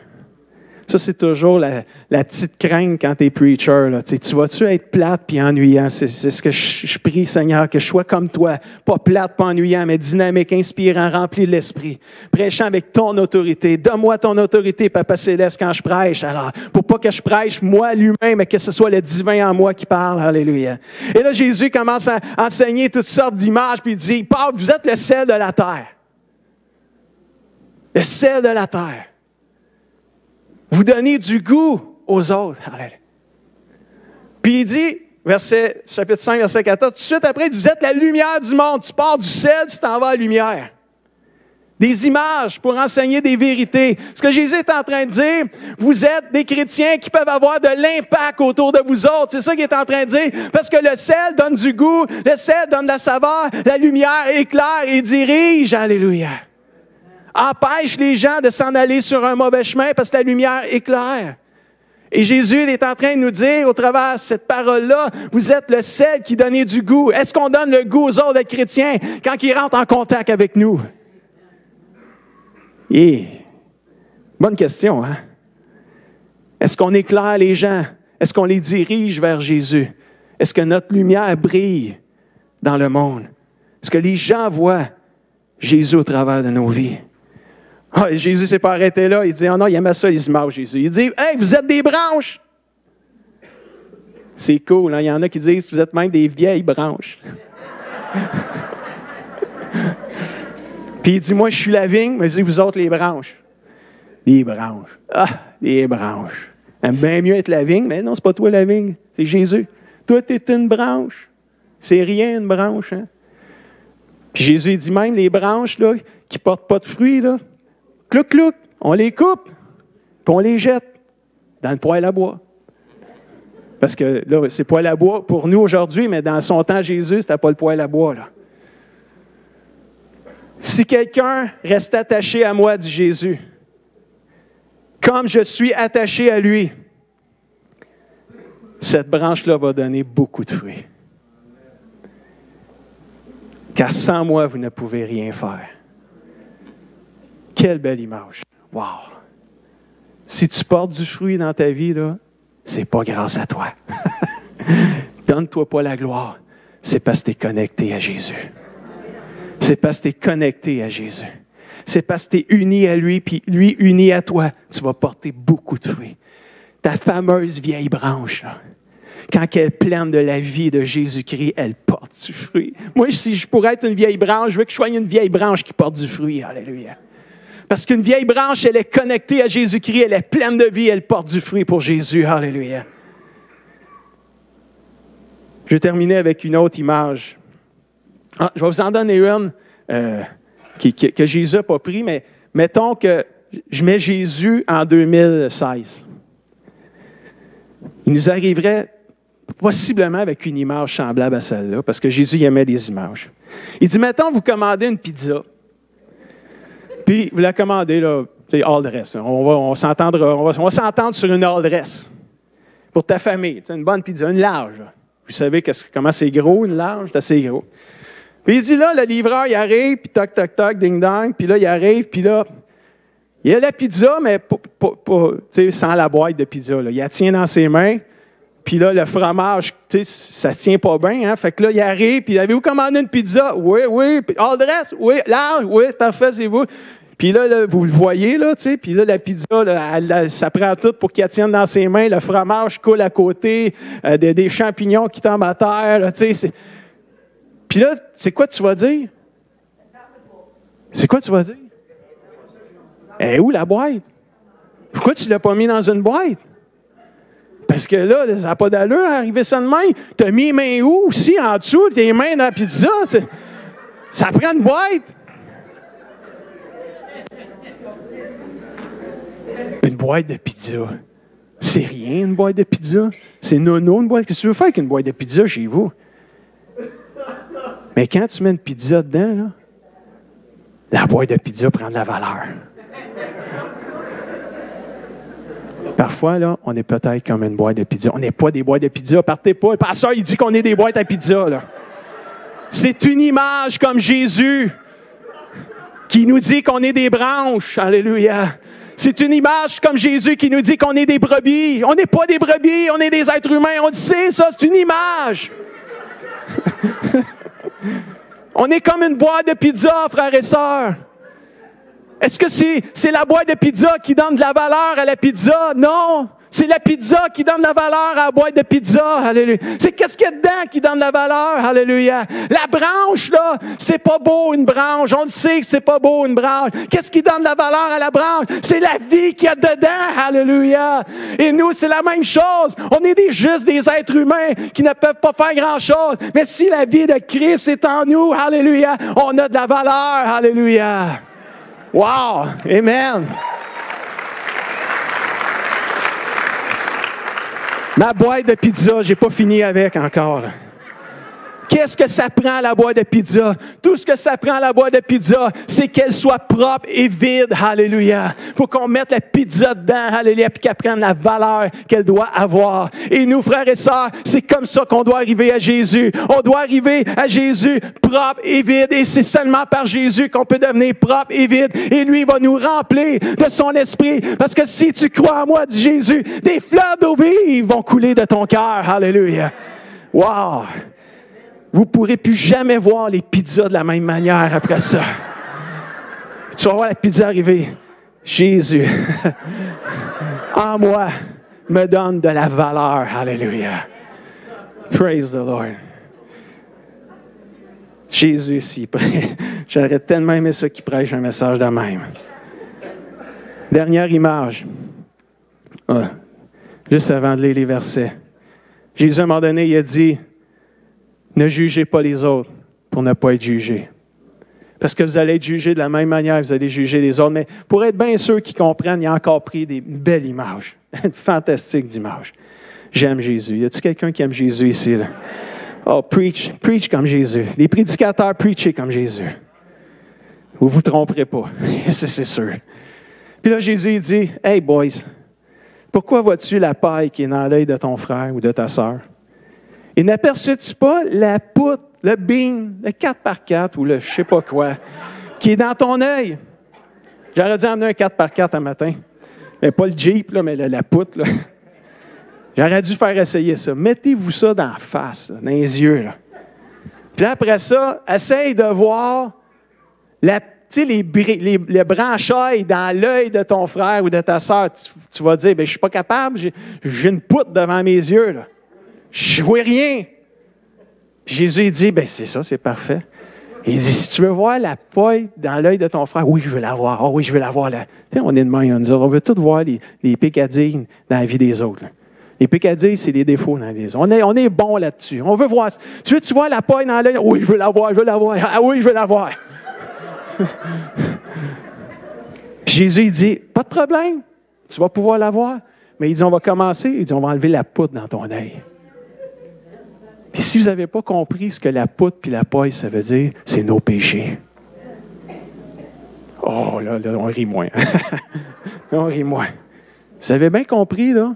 Ça, c'est toujours la petite crainte quand tu es preacher. Là. Tu vas-tu être plate puis ennuyant? C'est ce que je prie, Seigneur, que je sois comme toi. Pas plate, pas ennuyant, mais dynamique, inspirant, rempli de l'esprit. Prêchant avec ton autorité. Donne-moi ton autorité, Papa Céleste, quand je prêche. Alors, pour pas que je prêche moi l'humain, mais que ce soit le divin en moi qui parle. Alléluia. Et là, Jésus commence à enseigner toutes sortes d'images, puis il dit, Paul, vous êtes le sel de la terre. Le sel de la terre. Vous donnez du goût aux autres. Puis il dit, chapitre 5, verset 14, tout de suite après, il dit, vous êtes la lumière du monde. Tu pars du sel, tu t'en vas à la lumière. Des images pour enseigner des vérités. Ce que Jésus est en train de dire, vous êtes des chrétiens qui peuvent avoir de l'impact autour de vous autres. C'est ça qu'il est en train de dire. Parce que le sel donne du goût, le sel donne de la saveur, la lumière éclaire et dirige. Alléluia. Empêche les gens de s'en aller sur un mauvais chemin parce que la lumière éclaire. Et Jésus est en train de nous dire, au travers de cette parole-là, vous êtes le sel qui donne du goût. Est-ce qu'on donne le goût aux autres d'être chrétiens quand ils rentrent en contact avec nous? Et, bonne question, hein? Est-ce qu'on éclaire les gens? Est-ce qu'on les dirige vers Jésus? Est-ce que notre lumière brille dans le monde? Est-ce que les gens voient Jésus au travers de nos vies? Ah, Jésus ne s'est pas arrêté là. Il dit, oh non, il aimait ça, les images, Jésus. Il dit, hey, vous êtes des branches! C'est cool, hein? Il y en a qui disent, vous êtes même des vieilles branches. Puis il dit, moi, je suis la vigne, mais il dit, vous autres, les branches. Les branches. Ah, les branches. J'aime bien mieux être la vigne, mais non, c'est pas toi la vigne, c'est Jésus. Toi, tu es une branche. C'est rien, une branche. Hein? Puis Jésus il dit même, les branches là, qui ne portent pas de fruits, là, clouc, clouc, on les coupe, puis on les jette dans le poêle à bois. Parce que là, c'est poêle à bois pour nous aujourd'hui, mais dans son temps, Jésus, c'était pas le poêle à bois. Là. Si quelqu'un reste attaché à moi, dit Jésus, comme je suis attaché à lui, cette branche-là va donner beaucoup de fruits. Car sans moi, vous ne pouvez rien faire. Quelle belle image. Wow! Si tu portes du fruit dans ta vie, là, c'est pas grâce à toi. Donne-toi pas la gloire. C'est parce que tu es connecté à Jésus. C'est parce que tu es connecté à Jésus. C'est parce que tu es uni à lui, puis lui uni à toi. Tu vas porter beaucoup de fruits. Ta fameuse vieille branche, là, quand elle est pleine de la vie de Jésus-Christ, elle porte du fruit. Moi, si je pourrais être une vieille branche, je veux que je sois une vieille branche qui porte du fruit. Alléluia. Parce qu'une vieille branche, elle est connectée à Jésus-Christ, elle est pleine de vie, elle porte du fruit pour Jésus. Alléluia. Je vais terminer avec une autre image. Ah, je vais vous en donner une que Jésus n'a pas pris, mais mettons que je mets Jésus en 2016. Il nous arriverait possiblement avec une image semblable à celle-là, parce que Jésus aimait des images. Il dit, mettons, vous commandez une pizza, puis vous la commandez, là, c'est all dress. On va s'entendre sur une all dress pour ta famille. Une bonne pizza, une large. Là. Vous savez comment c'est gros, une large? C'est assez gros. Puis il dit là, le livreur, il arrive, puis toc, toc, toc, ding, dong, puis là, il arrive, puis là, il a la pizza, mais sans la boîte de pizza. Là. Il la tient dans ses mains, puis là, le fromage, ça ne se tient pas bien. Hein? Fait que là, il arrive, puis avez-vous commandé une pizza? Oui, oui. All dress? Oui. Large? Oui, parfait, c'est vous. Puis là, vous le voyez, là, puis là, la pizza, là, ça prend tout pour qu'il la tienne dans ses mains. Le fromage coule à côté, des champignons qui tombent à terre. Là, puis là, c'est quoi tu vas dire? C'est quoi tu vas dire? Eh, où la boîte? Pourquoi tu ne l'as pas mis dans une boîte? Parce que là, ça n'a pas d'allure à arriver ça de même. Tu as mis les mains où aussi, en dessous, tes mains dans la pizza? T'sais. Ça prend une boîte. Une boîte de pizza. C'est rien, une boîte de pizza. C'est nono, une boîte. Qu'est-ce que tu veux faire avec une boîte de pizza chez vous? Mais quand tu mets une pizza dedans, là, la boîte de pizza prend de la valeur. Parfois, là, on est peut-être comme une boîte de pizza. On n'est pas des boîtes de pizza. Partez pas. Le pasteur, il dit qu'on est des boîtes à pizza. Là. C'est une image comme Jésus qui nous dit qu'on est des branches. Alléluia. C'est une image comme Jésus qui nous dit qu'on est des brebis. On n'est pas des brebis, on est des êtres humains. On le sait, ça, c'est une image. On est comme une boîte de pizza, frères et sœurs. Est-ce que c'est la boîte de pizza qui donne de la valeur à la pizza? Non. C'est la pizza qui donne de la valeur à la boîte de pizza. Alléluia. C'est qu'est-ce qu'il y a dedans qui donne de la valeur. Alléluia. La branche, là, c'est pas beau une branche. On le sait que c'est pas beau une branche. Qu'est-ce qui donne de la valeur à la branche? C'est la vie qu'il y a dedans. Alléluia. Et nous, c'est la même chose. On est juste des êtres humains qui ne peuvent pas faire grand-chose. Mais si la vie de Christ est en nous, alléluia, on a de la valeur. Alléluia. Wow! Amen! Ma boîte de pizza, j'ai pas fini avec encore. Là. Qu'est-ce que ça prend la boîte de pizza? Tout ce que ça prend la boîte de pizza, c'est qu'elle soit propre et vide. Alléluia. Pour qu'on mette la pizza dedans. Alléluia. Puis qu'elle prenne la valeur qu'elle doit avoir. Et nous, frères et sœurs, c'est comme ça qu'on doit arriver à Jésus. On doit arriver à Jésus propre et vide. Et c'est seulement par Jésus qu'on peut devenir propre et vide. Et lui, il va nous remplir de son esprit. Parce que si tu crois en moi, dit Jésus, des fleuves d'eau vive vont couler de ton cœur. Alléluia. Wow! Vous ne pourrez plus jamais voir les pizzas de la même manière après ça. Tu vas voir la pizza arriver. Jésus, en moi, me donne de la valeur. Alléluia. Praise the Lord. Jésus, s'il prêche. J'aurais tellement aimé ça qu'il prêche un message de même. Dernière image. Juste avant de lire les versets. Jésus, à un moment donné, il a dit, ne jugez pas les autres pour ne pas être jugés. Parce que vous allez être jugés de la même manière, vous allez juger les autres. Mais pour être bien sûr qu'ils comprennent, il a encore pris des belles images. Une fantastique d'image. J'aime Jésus. Y a-t-il quelqu'un qui aime Jésus ici? Là? Oh, preach comme Jésus. Les prédicateurs, preachez comme Jésus. Vous ne vous tromperez pas. C'est sûr. Puis là, Jésus il dit, « Hey, boys, pourquoi vois-tu la paille qui est dans l'œil de ton frère ou de ta sœur? Et n'aperçois-tu pas la poutre, le bean, le 4x4 ou le je ne sais pas quoi, qui est dans ton œil? » J'aurais dû emmener un 4x4 un matin. Mais pas le Jeep, là, mais la poutre. Là. J'aurais dû faire essayer ça. Mettez-vous ça dans la face, là, dans les yeux. Là. Puis là, après ça, essaye de voir les branchailles dans l'œil de ton frère ou de ta sœur. Tu vas dire, ben, je ne suis pas capable, j'ai une poutre devant mes yeux. Là. Je ne vois rien. Jésus il dit, ben c'est ça, c'est parfait. Il dit, si tu veux voir la paille dans l'œil de ton frère, oui, je veux la voir. Oh oui, je veux la voir. Là. On est de même, on veut tous voir les pécadilles dans la vie des autres. Là. Les pécadilles, c'est les défauts dans la vie des autres. On est bon là-dessus. On veut voir. Tu veux voir la paille dans l'œil? Oui, je veux la voir, je veux la voir. Ah oui, je veux la voir. Jésus il dit, pas de problème, tu vas pouvoir la voir. Mais il dit, on va commencer, il dit, on va enlever la poutre dans ton œil. Puis si vous n'avez pas compris ce que la poutre puis la paille, ça veut dire, c'est nos péchés. Oh, là, on rit moins. On rit moins. Vous avez bien compris, là?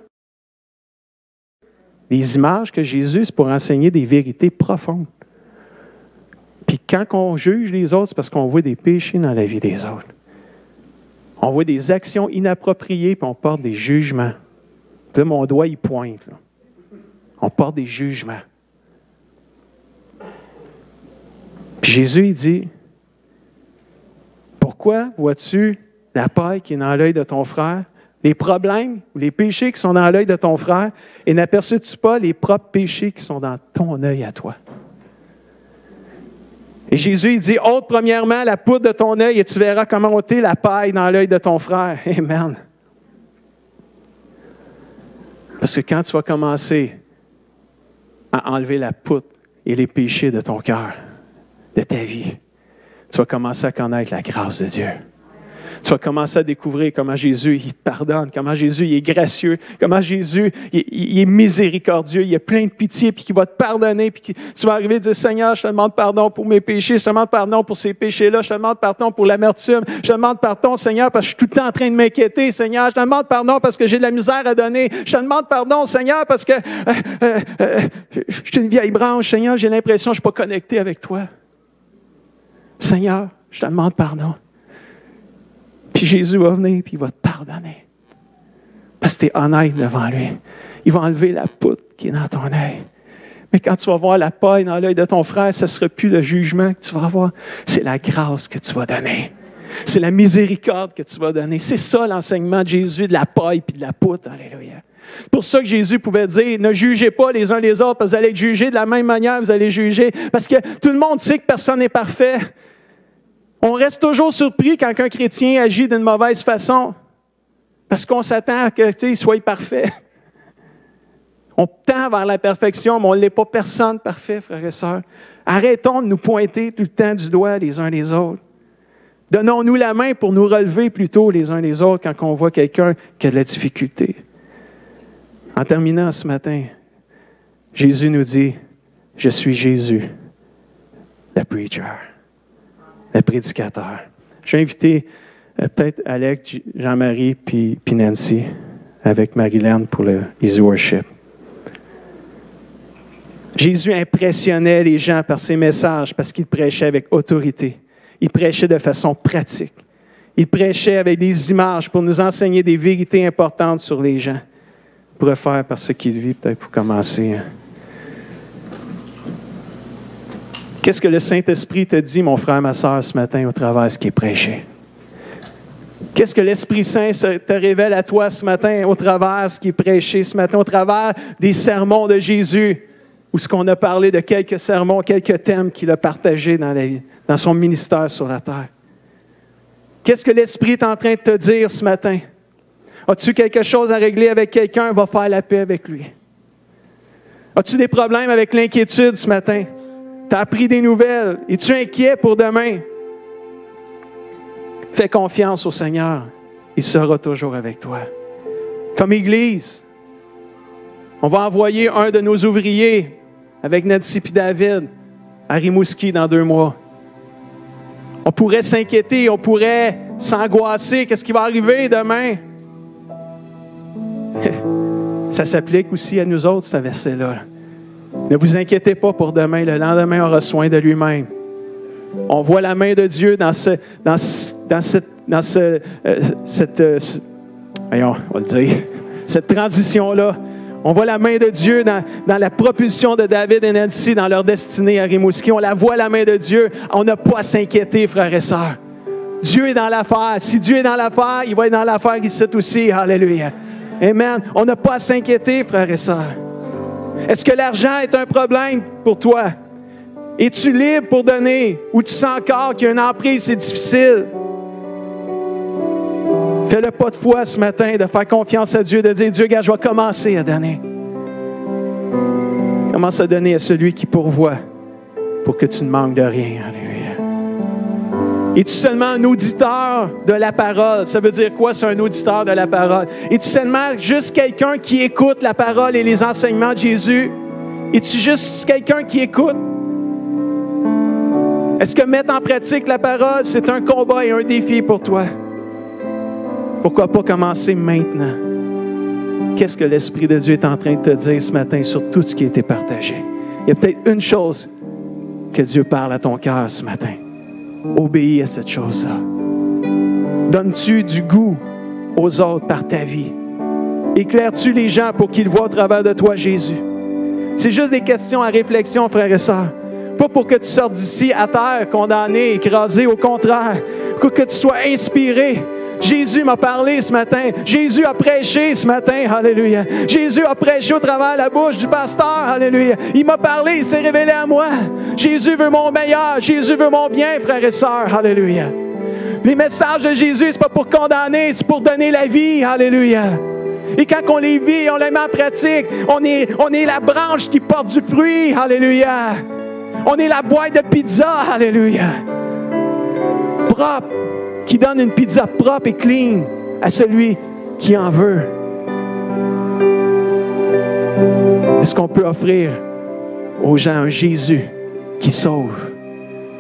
Les images que Jésus, c'est pour enseigner des vérités profondes. Puis quand on juge les autres, c'est parce qu'on voit des péchés dans la vie des autres. On voit des actions inappropriées, puis on porte des jugements. Puis là, mon doigt, il pointe. Là. On porte des jugements. Puis Jésus, il dit, pourquoi vois-tu la paille qui est dans l'œil de ton frère, les problèmes ou les péchés qui sont dans l'œil de ton frère, et n'aperçois-tu pas les propres péchés qui sont dans ton œil à toi? Et Jésus, il dit, ôte premièrement la poutre de ton œil et tu verras comment ôter la paille dans l'œil de ton frère. Amen. Parce que quand tu vas commencer à enlever la poutre et les péchés de ton cœur, de ta vie, tu vas commencer à connaître la grâce de Dieu. Tu vas commencer à découvrir comment Jésus, il te pardonne, comment Jésus, il est gracieux, comment Jésus, il est miséricordieux, il a plein de pitié, puis qu'il va te pardonner, puis tu vas arriver et dire, Seigneur, je te demande pardon pour mes péchés, je te demande pardon pour ces péchés-là, je te demande pardon pour l'amertume, je te demande pardon, Seigneur, parce que je suis tout le temps en train de m'inquiéter, Seigneur, je te demande pardon parce que j'ai de la misère à donner, je te demande pardon, Seigneur, parce que je suis une vieille branche, Seigneur, j'ai l'impression que je ne suis pas connecté avec toi. Seigneur, je te demande pardon. Puis Jésus va venir, puis il va te pardonner. Parce que tu es honnête devant lui. Il va enlever la poutre qui est dans ton œil. Mais quand tu vas voir la paille dans l'œil de ton frère, ce ne sera plus le jugement que tu vas avoir. C'est la grâce que tu vas donner. C'est la miséricorde que tu vas donner. C'est ça l'enseignement de Jésus, de la paille puis de la poutre. Alléluia. C'est pour ça que Jésus pouvait dire, ne jugez pas les uns les autres, parce que vous allez être jugés de la même manière, vous allez juger. Parce que tout le monde sait que personne n'est parfait. On reste toujours surpris quand un chrétien agit d'une mauvaise façon, parce qu'on s'attend à qu'il soit parfait. On tend vers la perfection, mais on ne l'est pas personne parfait, frères et sœurs. Arrêtons de nous pointer tout le temps du doigt les uns les autres. Donnons-nous la main pour nous relever plutôt les uns les autres quand on voit quelqu'un qui a de la difficulté. En terminant ce matin, Jésus nous dit, « Je suis Jésus, preacher, le prédicateur. Je vais inviter peut-être Alex, Jean-Marie, puis Nancy, avec Marilyn pour le Easy Worship. Jésus impressionnait les gens par ses messages parce qu'il prêchait avec autorité. Il prêchait de façon pratique. Il prêchait avec des images pour nous enseigner des vérités importantes sur les gens. On pourrait faire par ce qu'il vit, peut-être pour commencer. Qu'est-ce que le Saint-Esprit te dit, mon frère, ma sœur, ce matin, au travers de ce qui est prêché? Qu'est-ce que l'Esprit Saint te révèle à toi ce matin, au travers de ce qui est prêché ce matin, au travers des sermons de Jésus, ou ce qu'on a parlé de quelques sermons, quelques thèmes qu'il a partagés dans son ministère sur la terre? Qu'est-ce que l'Esprit est en train de te dire ce matin? As-tu quelque chose à régler avec quelqu'un? Va faire la paix avec lui. As-tu des problèmes avec l'inquiétude ce matin? Tu as appris des nouvelles. Es-tu inquiet pour demain? Fais confiance au Seigneur. Il sera toujours avec toi. Comme Église, on va envoyer un de nos ouvriers avec Nancy et David à Rimouski dans 2 mois. On pourrait s'inquiéter, on pourrait s'angoisser. Qu'est-ce qui va arriver demain? Ça s'applique aussi à nous autres, ce verset-là. Ne vous inquiétez pas pour demain. Le lendemain aura soin de lui-même. On voit la main de Dieu cette transition-là. On voit la main de Dieu dans la propulsion de David et Nancy dans leur destinée à Rimouski. On la voit, la main de Dieu. On n'a pas à s'inquiéter, frères et sœurs. Dieu est dans l'affaire. Si Dieu est dans l'affaire, il va être dans l'affaire ici aussi. Alléluia. Amen. On n'a pas à s'inquiéter, frères et sœurs. Est-ce que l'argent est un problème pour toi? Es-tu libre pour donner? Ou tu sens encore qu'il y a une emprise, c'est difficile? Fais le pas de foi ce matin, de faire confiance à Dieu, de dire, Dieu, regarde, je vais commencer à donner. Commence à donner à celui qui pourvoit pour que tu ne manques de rien. Alléluia. Es-tu seulement un auditeur de la parole? Ça veut dire quoi, c'est un auditeur de la parole? Es-tu seulement juste quelqu'un qui écoute la parole et les enseignements de Jésus? Es-tu juste quelqu'un qui écoute? Est-ce que mettre en pratique la parole, c'est un combat et un défi pour toi? Pourquoi pas commencer maintenant? Qu'est-ce que l'Esprit de Dieu est en train de te dire ce matin sur tout ce qui a été partagé? Il y a peut-être une chose que Dieu parle à ton cœur ce matin. Obéis à cette chose-là. Donnes-tu du goût aux autres par ta vie? Éclaires-tu les gens pour qu'ils voient au travers de toi Jésus? C'est juste des questions à réflexion, frères et sœurs. Pas pour que tu sortes d'ici à terre, condamné, écrasé, au contraire. Pour que tu sois inspiré. Jésus m'a parlé ce matin. Jésus a prêché ce matin. Alléluia. Jésus a prêché au travers de la bouche du pasteur. Alléluia. Il m'a parlé, il s'est révélé à moi. Jésus veut mon meilleur. Jésus veut mon bien, frères et sœurs. Alléluia. Les messages de Jésus, c'est pas pour condamner, c'est pour donner la vie. Alléluia. Et quand on les vit, on les met en pratique, on est la branche qui porte du fruit. Alléluia. On est la boîte de pizza. Alléluia. Propre. Qui donne une pizza propre et clean à celui qui en veut. Est-ce qu'on peut offrir aux gens un Jésus qui sauve?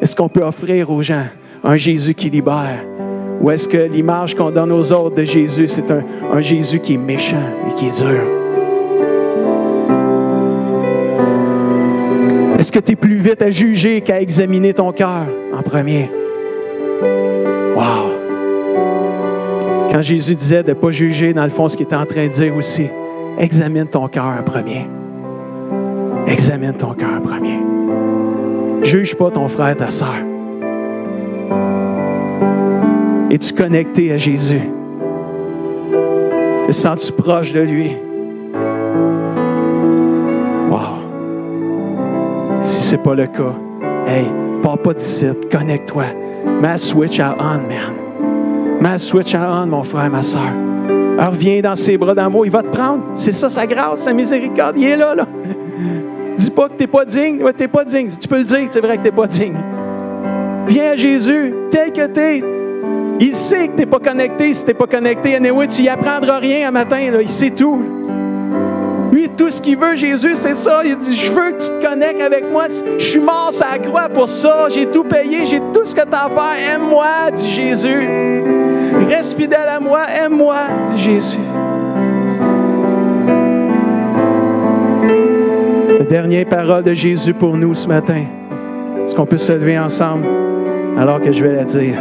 Est-ce qu'on peut offrir aux gens un Jésus qui libère? Ou est-ce que l'image qu'on donne aux autres de Jésus, c'est un Jésus qui est méchant et qui est dur? Est-ce que tu es plus vite à juger qu'à examiner ton cœur en premier? Wow! Quand Jésus disait de ne pas juger, dans le fond, ce qu'il était en train de dire aussi, examine ton cœur en premier. Examine ton cœur en premier. Juge pas ton frère, ta sœur. Es-tu connecté à Jésus? Te sens-tu proche de lui? Wow! Si ce n'est pas le cas, hey, pars pas d'ici, connecte-toi. Mets la switch à on, man. Mets la switch à on, mon frère, ma soeur. Reviens dans ses bras d'amour. Il va te prendre. C'est ça, sa grâce, sa miséricorde. Il est là, là. Dis pas que tu n'es pas digne. Ouais, tu n'es pas digne. Tu peux le dire que c'est vrai que tu n'es pas digne. Viens à Jésus, tel que tu es. Il sait que tu n'es pas connecté. Si tu n'es pas connecté, anyway, tu n'y apprendras rien un matin. Là. Il sait tout. Lui, tout ce qu'il veut, Jésus, c'est ça. Il dit, je veux que tu te connectes avec moi. Je suis mort sur la croix pour ça. J'ai tout payé. J'ai tout ce que tu as à faire. Aime-moi, dit Jésus. Reste fidèle à moi. Aime-moi, dit Jésus. La dernière parole de Jésus pour nous ce matin. Est-ce qu'on peut se lever ensemble alors que je vais la dire?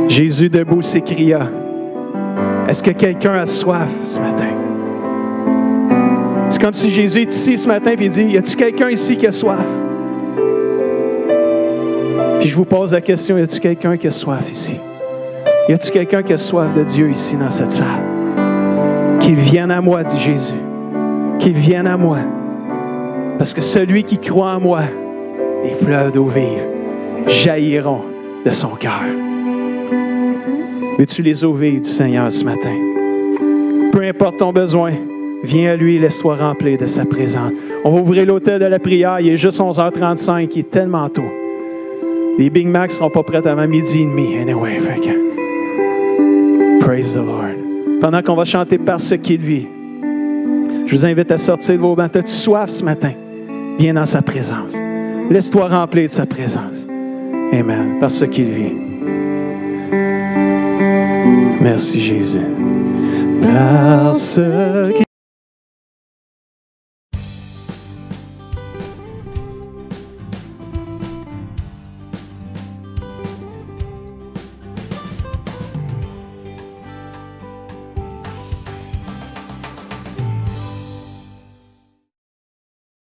Jésus debout s'écria, « Est-ce que quelqu'un a soif ce matin? » C'est comme si Jésus est ici ce matin et il dit, « Y a-t-il quelqu'un ici qui a soif? » Puis je vous pose la question, y a-t-il quelqu'un qui a soif ici? Y a-t-il quelqu'un qui a soif de Dieu ici dans cette salle? Qu'il vienne à moi, dit Jésus. Qu'il vienne à moi. Parce que celui qui croit en moi, les fleuves d'eau vive jailliront de son cœur. Veux-tu les eaux vives du Seigneur ce matin? Peu importe ton besoin, viens à lui et laisse-toi remplir de sa présence. On va ouvrir l'autel de la prière. Il est juste 11h35. Il est tellement tôt. Les Big Macs ne seront pas prêts avant 12h30. Anyway, fait que... Praise the Lord. Pendant qu'on va chanter par ce qu'il vit, je vous invite à sortir de vos bancs. As-tu soif ce matin? Viens dans sa présence. Laisse-toi remplir de sa présence. Amen. Par ce qu'il vit. Merci Jésus. Parce qu'il